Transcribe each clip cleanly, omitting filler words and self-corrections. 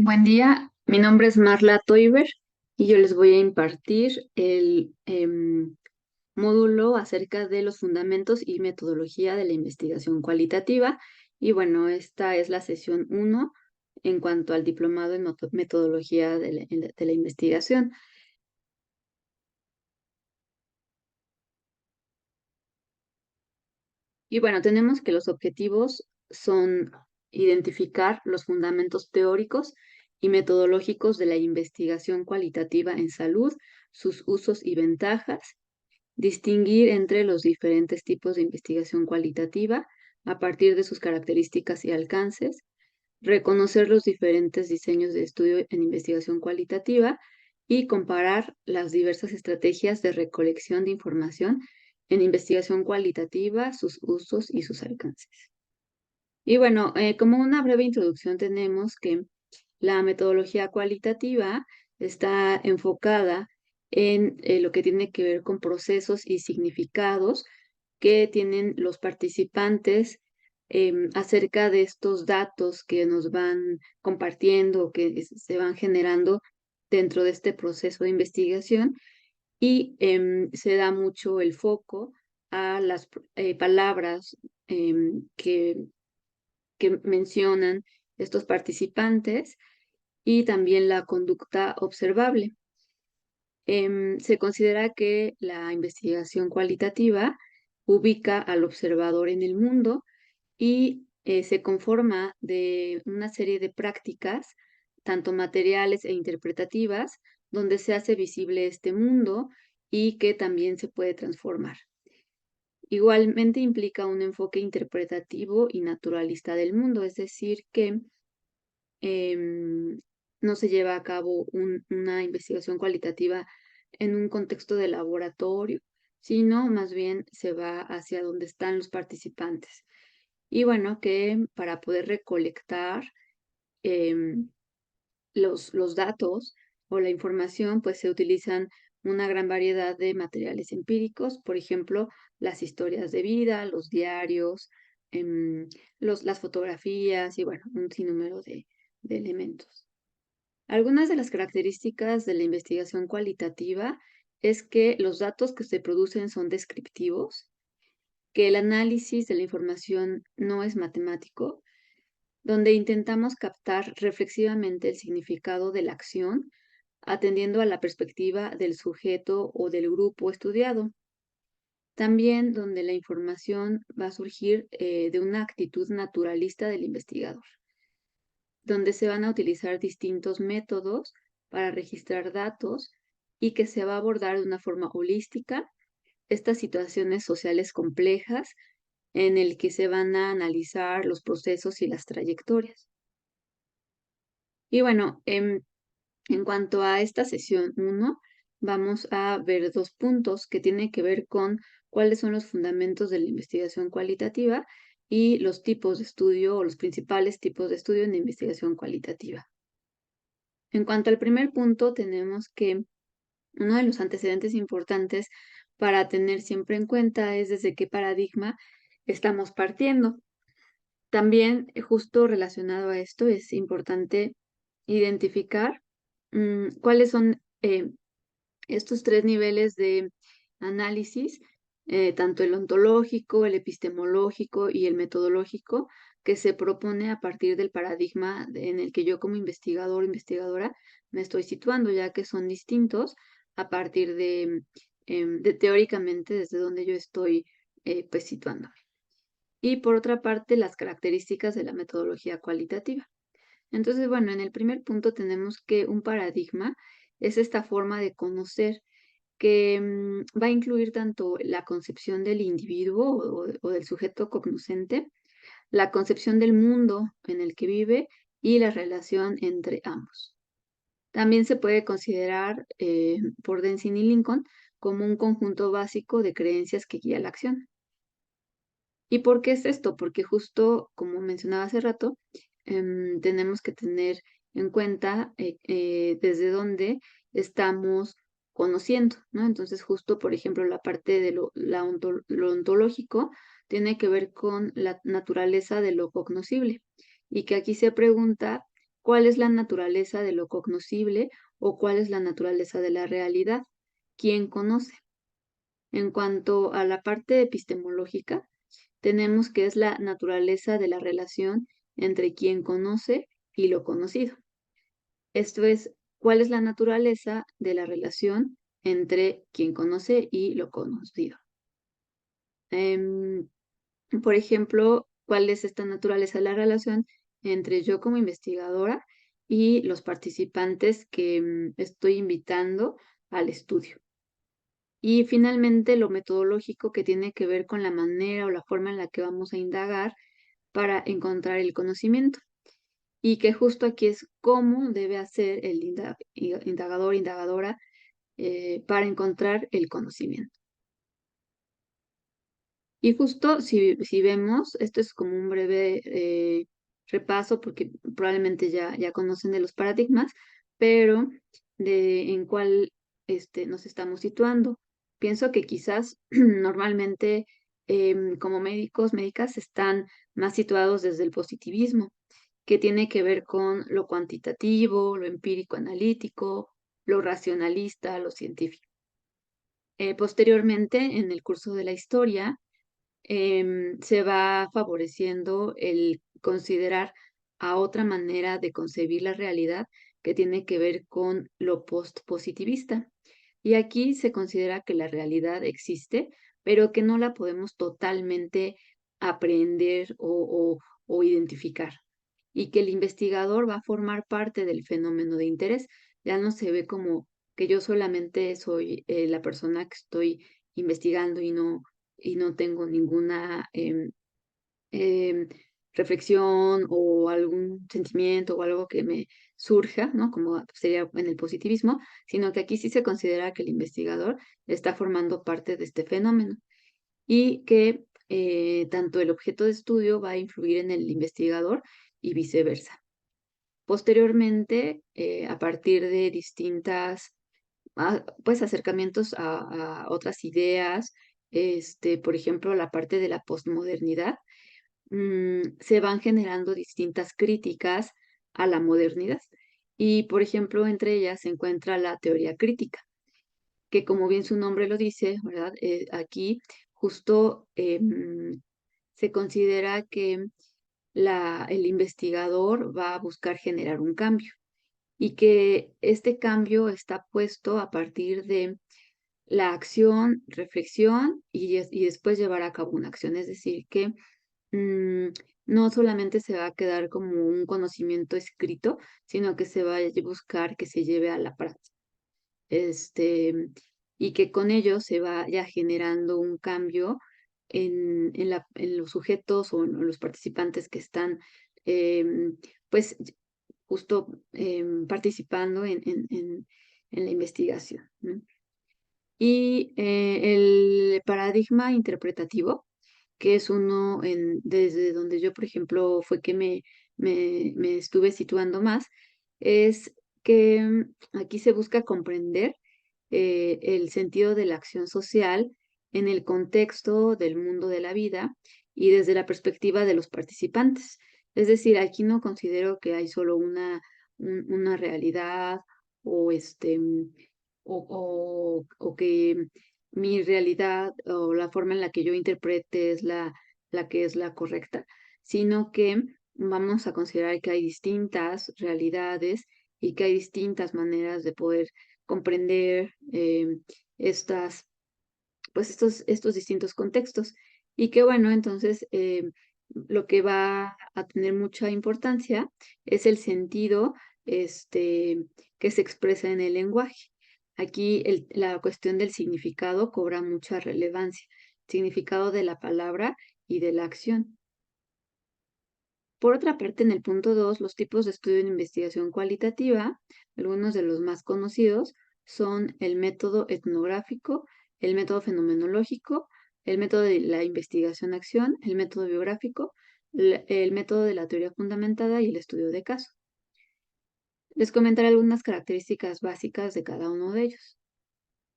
Buen día, mi nombre es Marla Toiber y yo les voy a impartir el módulo acerca de los fundamentos y metodología de la investigación cualitativa. Y bueno, esta es la sesión uno en cuanto al diplomado en metodología de la investigación. Y bueno, tenemos que los objetivos son identificar los fundamentos teóricos y metodológicos de la investigación cualitativa en salud, sus usos y ventajas, distinguir entre los diferentes tipos de investigación cualitativa a partir de sus características y alcances, reconocer los diferentes diseños de estudio en investigación cualitativa y comparar las diversas estrategias de recolección de información en investigación cualitativa, sus usos y sus alcances. Y bueno, como una breve introducción tenemos que la metodología cualitativa está enfocada en lo que tiene que ver con procesos y significados que tienen los participantes acerca de estos datos que nos van compartiendo, que se van generando dentro de este proceso de investigación y se da mucho el foco a las palabras que mencionan estos participantes y también la conducta observable. Se considera que la investigación cualitativa ubica al observador en el mundo y se conforma de una serie de prácticas, tanto materiales e interpretativas, donde se hace visible este mundo y que también se puede transformar. Igualmente implica un enfoque interpretativo y naturalista del mundo, es decir, que em, no se lleva a cabo una investigación cualitativa en un contexto de laboratorio, sino más bien se va hacia donde están los participantes. Y bueno, que para poder recolectar em, los datos o la información, pues se utilizan una gran variedad de materiales empíricos, por ejemplo, las historias de vida, los diarios, las fotografías y bueno, un sinnúmero de elementos. Algunas de las características de la investigación cualitativa es que los datos que se producen son descriptivos, que el análisis de la información no es matemático, donde intentamos captar reflexivamente el significado de la acción, atendiendo a la perspectiva del sujeto o del grupo estudiado. También donde la información va a surgir de una actitud naturalista del investigador, donde se van a utilizar distintos métodos para registrar datos y que se va a abordar de una forma holística estas situaciones sociales complejas en el que se van a analizar los procesos y las trayectorias. Y bueno, en cuanto a esta sesión uno, vamos a ver dos puntos que tienen que ver con cuáles son los fundamentos de la investigación cualitativa y los tipos de estudio o los principales tipos de estudio en la investigación cualitativa. En cuanto al primer punto, tenemos que uno de los antecedentes importantes para tener siempre en cuenta es desde qué paradigma estamos partiendo. También, justo relacionado a esto, es importante identificar cuáles son estos tres niveles de análisis, tanto el ontológico, el epistemológico y el metodológico, que se propone a partir del paradigma en el que yo como investigador o investigadora me estoy situando, ya que son distintos a partir de teóricamente desde donde yo estoy pues situándome. Y por otra parte, las características de la metodología cualitativa. Entonces, bueno, en el primer punto tenemos que un paradigma es esta forma de conocer que va a incluir tanto la concepción del individuo o del sujeto cognoscente, la concepción del mundo en el que vive y la relación entre ambos. También se puede considerar por Denzin y Lincoln como un conjunto básico de creencias que guía la acción. ¿Y por qué es esto? Porque justo como mencionaba hace rato, tenemos que tener en cuenta desde dónde estamos conociendo, ¿no? Entonces, justo, por ejemplo, la parte de lo ontológico tiene que ver con la naturaleza de lo cognoscible y que aquí se pregunta cuál es la naturaleza de lo cognoscible o cuál es la naturaleza de la realidad. ¿Quién conoce? En cuanto a la parte epistemológica, tenemos que es la naturaleza de la relación entre quien conoce y lo conocido. Esto es, ¿cuál es la naturaleza de la relación entre quien conoce y lo conocido? Em, por ejemplo, ¿cuál es esta naturaleza de la relación entre yo como investigadora y los participantes que estoy invitando al estudio? Y finalmente, lo metodológico, que tiene que ver con la manera o la forma en la que vamos a indagar para encontrar el conocimiento. Y que justo aquí es cómo debe hacer el indagador, indagadora, para encontrar el conocimiento. Y justo si vemos, esto es como un breve repaso, porque probablemente ya conocen de los paradigmas, pero en cuál nos estamos situando. Pienso que quizás normalmente como médicos, médicas, están más situados desde el positivismo, que tiene que ver con lo cuantitativo, lo empírico analítico, lo racionalista, lo científico. Posteriormente, en el curso de la historia, se va favoreciendo el considerar a otra manera de concebir la realidad, que tiene que ver con lo postpositivista. Y aquí se considera que la realidad existe, pero que no la podemos totalmente aprender o identificar, y que el investigador va a formar parte del fenómeno de interés. Ya no se ve como que yo solamente soy la persona que estoy investigando y no tengo ninguna em, reflexión o algún sentimiento o algo que me surja, ¿no? Como sería en el positivismo, sino que aquí sí se considera que el investigador está formando parte de este fenómeno y que tanto el objeto de estudio va a influir en el investigador y viceversa. Posteriormente, a partir de distintas pues acercamientos a otras ideas, por ejemplo, la parte de la posmodernidad, se van generando distintas críticas a la modernidad. Y, por ejemplo, entre ellas se encuentra la teoría crítica, que como bien su nombre lo dice, ¿verdad? Aquí justo se considera que el investigador va a buscar generar un cambio y que este cambio está puesto a partir de la acción, reflexión y después llevar a cabo una acción. Es decir, que no solamente se va a quedar como un conocimiento escrito, sino que se va a buscar que se lleve a la práctica. Este, y que con ello se vaya generando un cambio en los sujetos o en los participantes que están, pues, justo participando en la investigación, ¿no? Y el paradigma interpretativo, que es uno desde donde yo, por ejemplo, fue que me estuve situando más, es que aquí se busca comprender el sentido de la acción social en el contexto del mundo de la vida y desde la perspectiva de los participantes. Es decir, aquí no considero que hay solo una realidad o o que mi realidad o la forma en la que yo interprete es la que es la correcta, sino que vamos a considerar que hay distintas realidades y que hay distintas maneras de poder comprender estas, pues estos distintos contextos. Y que bueno, entonces lo que va a tener mucha importancia es el sentido que se expresa en el lenguaje. Aquí la cuestión del significado cobra mucha relevancia, significado de la palabra y de la acción. Por otra parte, en el punto 2, los tipos de estudio en investigación cualitativa, algunos de los más conocidos son el método etnográfico, el método fenomenológico, el método de la investigación-acción, el método biográfico, el método de la teoría fundamentada y el estudio de caso. Les comentaré algunas características básicas de cada uno de ellos.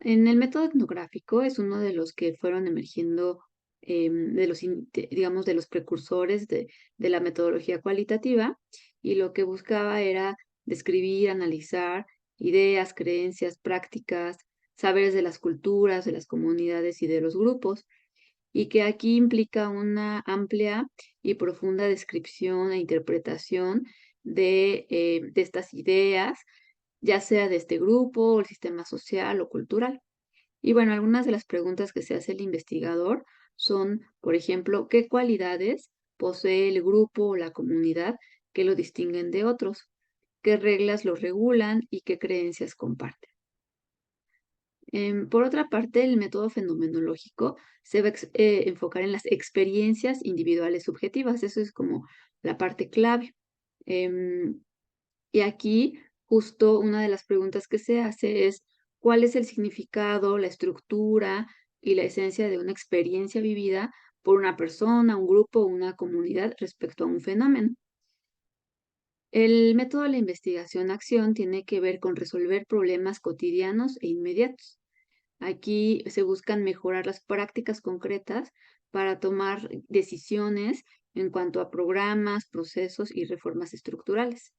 En el método etnográfico es uno de los que fueron emergiendo digamos, de los precursores de la metodología cualitativa, y lo que buscaba era describir, analizar ideas, creencias, prácticas, saberes de las culturas, de las comunidades y de los grupos, y que aquí implica una amplia y profunda descripción e interpretación de estas ideas, ya sea de este grupo, o el sistema social o cultural. Y bueno, algunas de las preguntas que se hace el investigador son, por ejemplo, ¿qué cualidades posee el grupo o la comunidad que lo distinguen de otros? ¿Qué reglas los regulan y qué creencias comparten? Por otra parte, el método fenomenológico se va a enfocar en las experiencias individuales subjetivas. Eso es como la parte clave. Em, y aquí, justo una de las preguntas que se hace es, ¿cuál es el significado, la estructura y la esencia de una experiencia vivida por una persona, un grupo o una comunidad respecto a un fenómeno? El método de la investigación-acción tiene que ver con resolver problemas cotidianos e inmediatos. Aquí se buscan mejorar las prácticas concretas para tomar decisiones en cuanto a programas, procesos y reformas estructurales.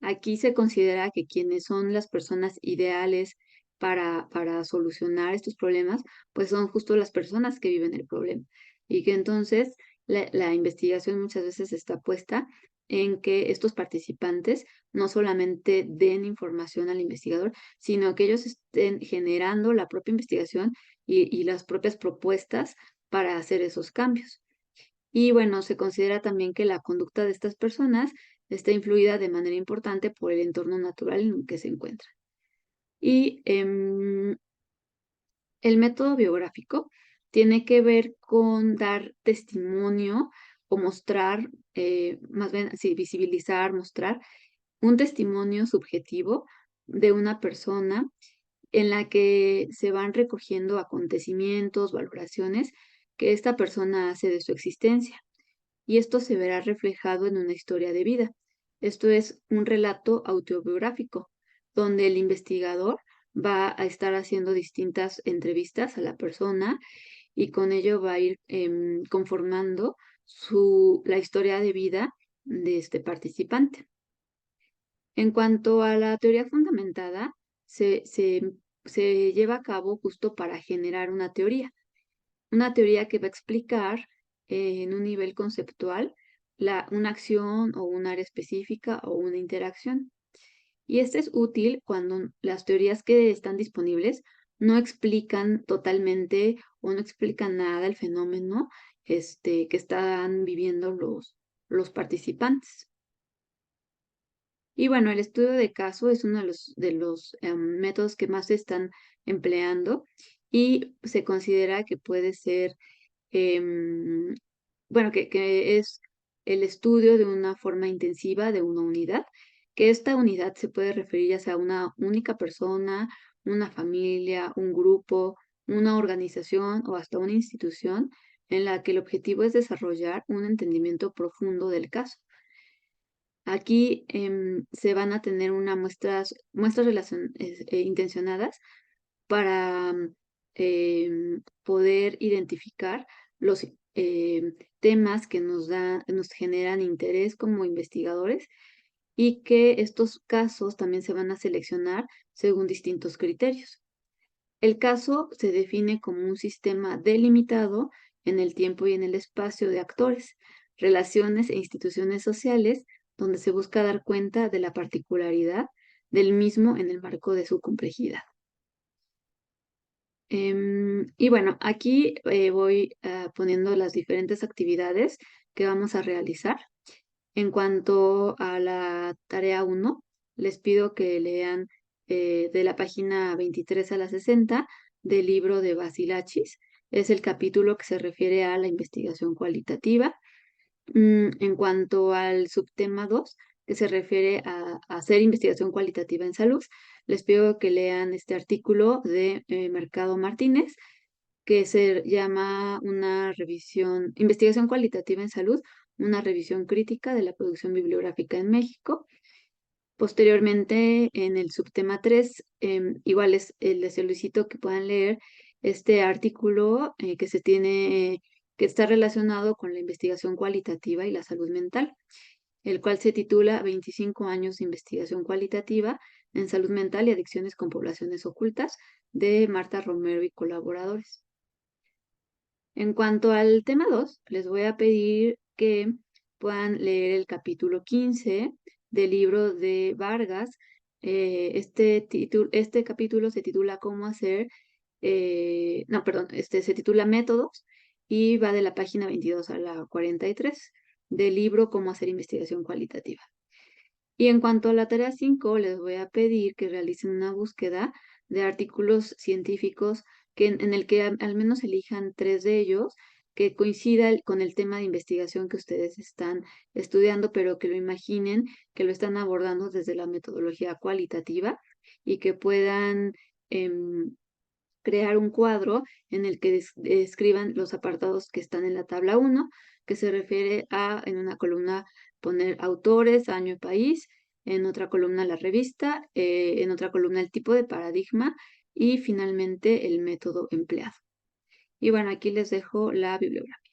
Aquí se considera que quienes son las personas ideales para solucionar estos problemas, pues son justo las personas que viven el problema. Y que entonces la investigación muchas veces está puesta en que estos participantes no solamente den información al investigador, sino que ellos estén generando la propia investigación y las propias propuestas para hacer esos cambios. Y bueno, se considera también que la conducta de estas personas está influida de manera importante por el entorno natural en el que se encuentran. Y el método biográfico tiene que ver con dar testimonio o mostrar, más bien, sí, visibilizar, mostrar un testimonio subjetivo de una persona en la que se van recogiendo acontecimientos, valoraciones que esta persona hace de su existencia. Y esto se verá reflejado en una historia de vida. Esto es un relato autobiográfico, donde el investigador va a estar haciendo distintas entrevistas a la persona y con ello va a ir conformando la historia de vida de este participante. En cuanto a la teoría fundamentada, se lleva a cabo justo para generar una teoría que va a explicar en un nivel conceptual una acción o un área específica o una interacción. Y este es útil cuando las teorías que están disponibles no explican totalmente o no explican nada el fenómeno que están viviendo los participantes. Y bueno, el estudio de caso es uno de los métodos que más se están empleando y se considera que puede ser em, bueno, que es el estudio de una forma intensiva de una unidad, que esta unidad se puede referir ya sea a una única persona, una familia, un grupo, una organización o hasta una institución en la que el objetivo es desarrollar un entendimiento profundo del caso. Aquí se van a tener muestras intencionadas para poder identificar los temas que nos generan interés como investigadores y que estos casos también se van a seleccionar según distintos criterios. El caso se define como un sistema delimitado en el tiempo y en el espacio de actores, relaciones e instituciones sociales donde se busca dar cuenta de la particularidad del mismo en el marco de su complejidad. Y bueno, aquí voy poniendo las diferentes actividades que vamos a realizar. En cuanto a la tarea 1, les pido que lean de la página 23 a la 60 del libro de Basilachis. Es el capítulo que se refiere a la investigación cualitativa. En cuanto al subtema 2, que se refiere a hacer investigación cualitativa en salud, les pido que lean este artículo de Mercado Martínez, que se llama Investigación cualitativa en salud, una revisión crítica de la producción bibliográfica en México. Posteriormente, en el subtema 3, igual les solicito que puedan leer este artículo que se tiene que está relacionado con la investigación cualitativa y la salud mental, el cual se titula 25 años de investigación cualitativa en salud mental y adicciones con poblaciones ocultas, de Marta Romero y colaboradores. En cuanto al tema 2, les voy a pedir que puedan leer el capítulo 15 del libro de Vargas. Este capítulo se titula ¿Cómo hacer? No, perdón, se titula Métodos y va de la página 22 a la 43 del libro Cómo hacer investigación cualitativa. Y en cuanto a la tarea 5, les voy a pedir que realicen una búsqueda de artículos científicos en el que al menos elijan 3 de ellos que coincida con el tema de investigación que ustedes están estudiando, pero que lo imaginen, que lo están abordando desde la metodología cualitativa y que puedan crear un cuadro en el que describan los apartados que están en la tabla 1, que se refiere a, en una columna, poner autores, año y país, en otra columna la revista, en otra columna el tipo de paradigma y finalmente el método empleado. Y bueno, aquí les dejo la bibliografía.